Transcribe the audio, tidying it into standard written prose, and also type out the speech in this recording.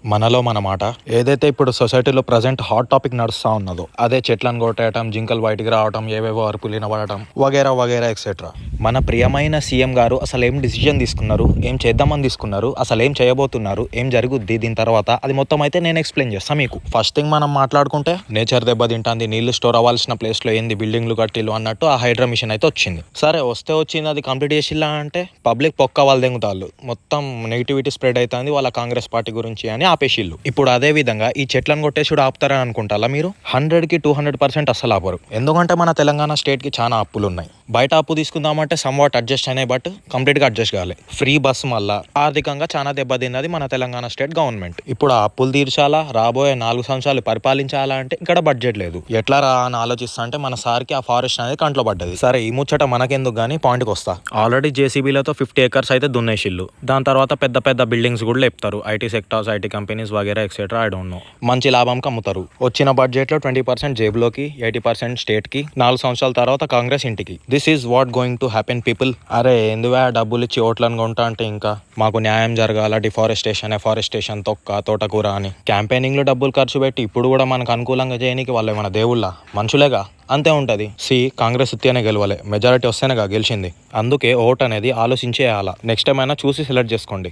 మనలో మన మాట. ఏదైతే ఇప్పుడు సొసైటీలో ప్రజెంట్ హాట్ టాపిక్ నడుస్తూ ఉన్నదో అదే చెట్లను కొట్టేయటం, జింకలు బయటికి రావటం, ఏవేవో అరుపులు వినబడటం వగేరా వగేరా ఎక్సెట్రా. మన ప్రియమైన సీఎం గారు అసలు ఏం డిసిజన్ తీసుకున్నారు, ఏం చేద్దామని తీసుకున్నారు, అసలు ఏం చేయబోతున్నారు, ఏం జరుగుద్ది దీని తర్వాత, అది మొత్తం అయితే నేను ఎక్స్ప్లెయిన్ చేస్తాను మీకు. ఫస్ట్ థింగ్ మనం మాట్లాడుకుంటే నేచర్ దెబ్బతింటుంది, నీళ్లు స్టోర్ అవ్వాల్సిన ప్లేస్లో ఏంది బిల్డింగ్లు కట్టిల్లు అన్నట్టు ఆ హైడ్రా మిషన్ అయితే వచ్చింది. సరే వస్తే వచ్చింది, అది కంప్లీట్ చేసిల్లా అంటే పబ్లిక్ పొక్క వాళ్ళు దెంగుతాళ్ళు, మొత్తం నెగిటివిటీ స్ప్రెడ్ అవుతుంది వాళ్ళ కాంగ్రెస్ పార్టీ గురించి అని ఆపేసిల్లు. ఇప్పుడు అదే విధంగా ఈ చెట్లను కొట్టేసి ఆపుతారని అనుకుంటారా మీరు? 100కి 200% అస్సలు ఆపరు. ఎందుకంటే మన తెలంగాణ స్టేట్ కి చాలా అప్పులు ఉన్నాయి. బయట అప్పు తీసుకుందామంటే సమ్వాట్ అడ్జస్ట్ అయినాయి, బట్ కంప్లీట్ గా అడ్జస్ట్ కావాలి. ఫ్రీ బస్ వల్ల ఆర్థికంగా చాలా దెబ్బతిన్నది మన తెలంగాణ స్టేట్ గవర్నమెంట్. ఇప్పుడు ఆ అప్పులు తీర్చాలా, రాబోయే 4 సంవత్సరాలు పరిపాలించాలా అంటే ఇక్కడ బడ్జెట్ లేదు. ఎట్లా రా అని ఆలోచిస్తా అంటే మన సార్కి ఆ ఫారెస్ట్ అనేది కంట్లో పడ్డది. సరే ఈ ముచ్చట మనకెందుకు గానీ పాయింట్కి వస్తా. ఆల్రెడీ జేసీబీలతో 50 acres అయితే దున్నేసిల్లు. దాని తర్వాత పెద్ద పెద్ద బిల్డింగ్స్ కూడా లేపుతారు. ఐటీ సెక్టార్స్, ఐటీ కంపెనీస్ వగేరా ఎక్సెట్రా. I don't know. మంచి లాభంకి అమ్ముతారు. వచ్చిన బడ్జెట్ లో 20% జేబులోకి, 80% స్టేట్ కి, 4 సంవత్సరాల తర్వాత కాంగ్రెస్ ఇంటికి. This is what going to happen people. అరే ఎందువే డబ్బులు ఇచ్చి ఓట్లను కొంటా అంటే ఇంకా మాకు న్యాయం జరగాల, ఎఫారెస్టేషన్ తొక్క తోటకూర అని క్యాంపెయినింగ్ లో డబ్బులు ఖర్చు పెట్టి ఇప్పుడు కూడా మనకు అనుకూలంగా చేయడానికి వాళ్ళు ఏమైనా దేవుళ్ళ మనుషులేగా. అంతే ఉంటుంది. కాంగ్రెస్ ఉత్తిగానే గెలవాలి, మెజారిటీ వస్తేనేగా గెలిచింది. అందుకే ఓట్ అనేది ఆలోచించేయాలా. నెక్స్ట్ టైం అయినా చూసి సెలెక్ట్ చేసుకోండి.